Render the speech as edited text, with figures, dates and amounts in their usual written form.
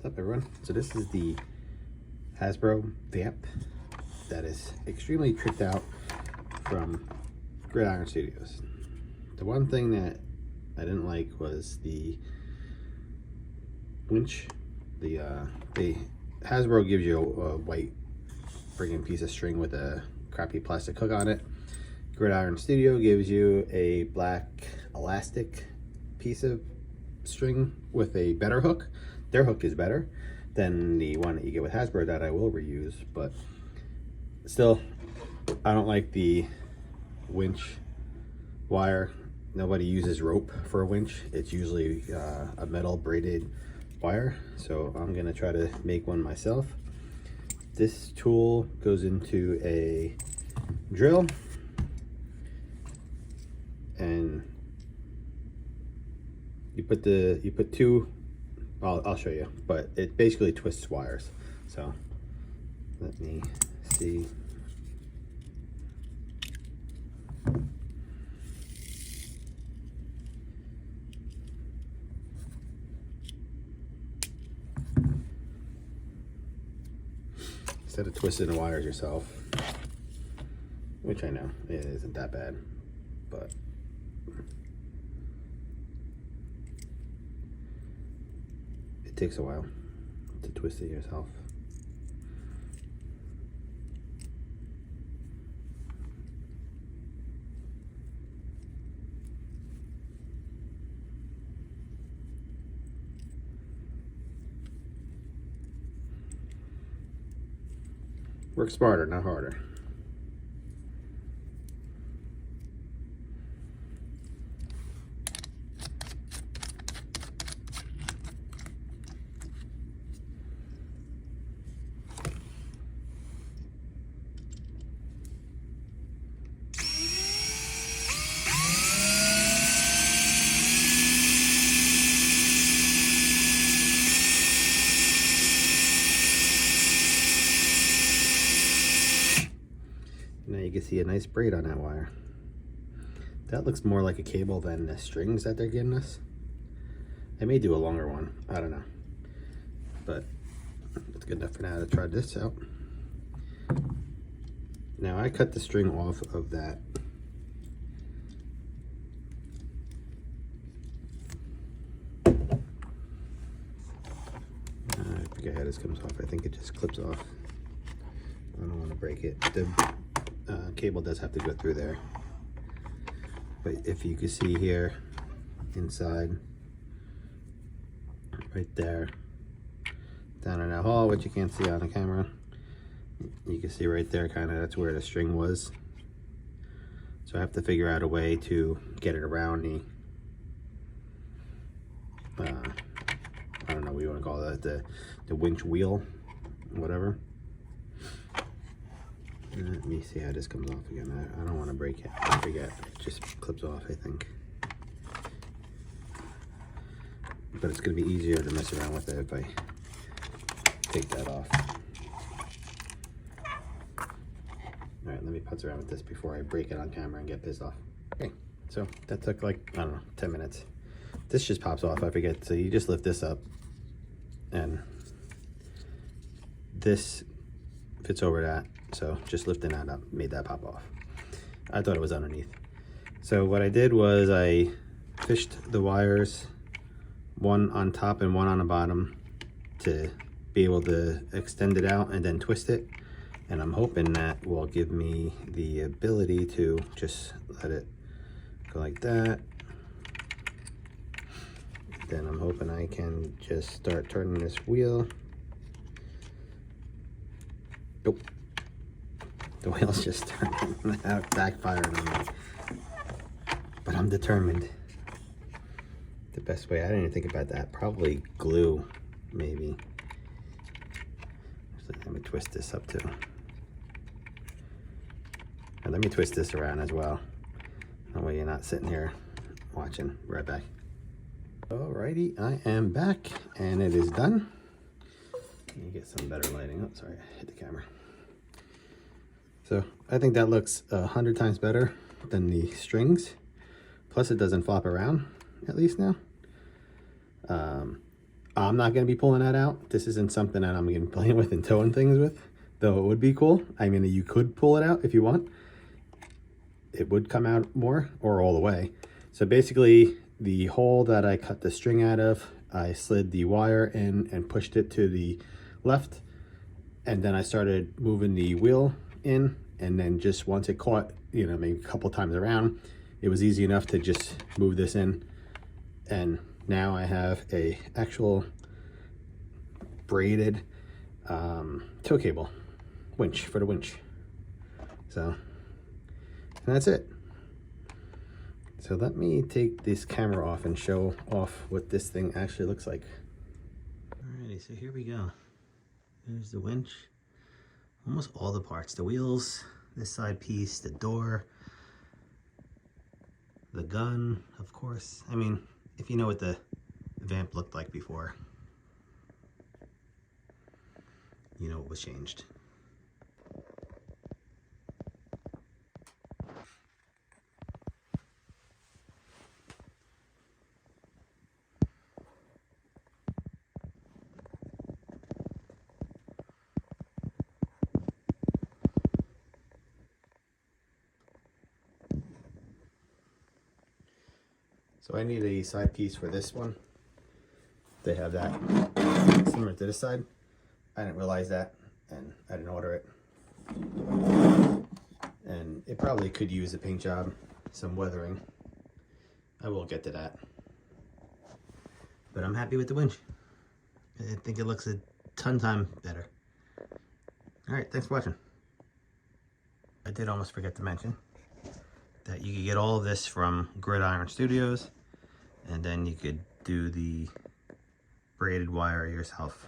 What's up, everyone? So this is the Hasbro Vamp that is extremely tricked out from Gridiron Studios. The one thing that I didn't like was the winch. The Hasbro gives you a white friggin' piece of string with a crappy plastic hook on it. Gridiron Studio gives you a black elastic piece of string with a better hook. Their hook is better than the one that you get with Hasbro that I will reuse, but still, I don't like the winch wire. Nobody uses rope for a winch. It's usually a metal braided wire, so I'm gonna try to make one myself. This tool goes into a drill, and you put two. I'll show you, but it basically twists wires. So let me see. Instead of twisting the wires yourself, which I know it isn't that bad, but it takes a while to twist it yourself. Work smarter, not harder. Now you can see a nice braid on that wire. That looks more like a cable than the strings that they're giving us. I may do a longer one, I don't know. But it's good enough for now to try this out. Now I cut the string off of that. I forget how this comes off. I think it just clips off. I don't want to break it. The cable does have to go through there, but if you can see here inside, right there, down in that hole, which you can't see on the camera, you can see right there, kind of that's where the string was. So I have to figure out a way to get it around the I don't know what you want to call that, the winch wheel, whatever. Let me see how this comes off again. I don't want to break it. I forget. It just clips off, I think. But it's going to be easier to mess around with it if I take that off. Alright, let me putz around with this before I break it on camera and get pissed off. Okay, so that took like, I don't know, 10 minutes. This just pops off, I forget. So you just lift this up, and this fits over that. So just lifting that up made that pop off. I thought it was underneath. So what I did was I fished the wires, one on top and one on the bottom, to be able to extend it out and then twist it. And I'm hoping that will give me the ability to just let it go like that. Then I'm hoping I can just start turning this wheel. Nope. The wheel's just turning, backfiring on me. But I'm determined. The best way, I didn't even think about that. Probably glue, maybe. So let me twist this up too. And let me twist this around as well. That way you're not sitting here watching. Right back. Alrighty, I am back and it is done. Let me get some better lighting. Oh, sorry, I hit the camera. So I think that looks 100 times better than the strings. Plus it doesn't flop around, at least now. I'm not going to be pulling that out. This isn't something that I'm going to be playing with and towing things with, though it would be cool. I mean, you could pull it out if you want. It would come out more or all the way. So basically, the hole that I cut the string out of, I slid the wire in and pushed it to the left, and then I started moving the wheel in, and then just once it caught, you know, maybe a couple times around, it was easy enough to just move this in, and now I have a actual braided tow cable winch for the winch. So, and that's it. So let me take this camera off and show off what this thing actually looks like. Alrighty, so here we go. There's the winch. Almost all the parts. The wheels, this side piece, the door, the gun, of course. I mean, if you know what the Vamp looked like before, you know what was changed. So I need a side piece for this one. They have that similar to this side. I didn't realize that, and I didn't order it. And it probably could use a paint job, some weathering. I will get to that. But I'm happy with the winch. I think it looks a ton better. Alright, thanks for watching. I did almost forget to mention that you could get all of this from Gridiron Studios, and then you could do the braided wire yourself.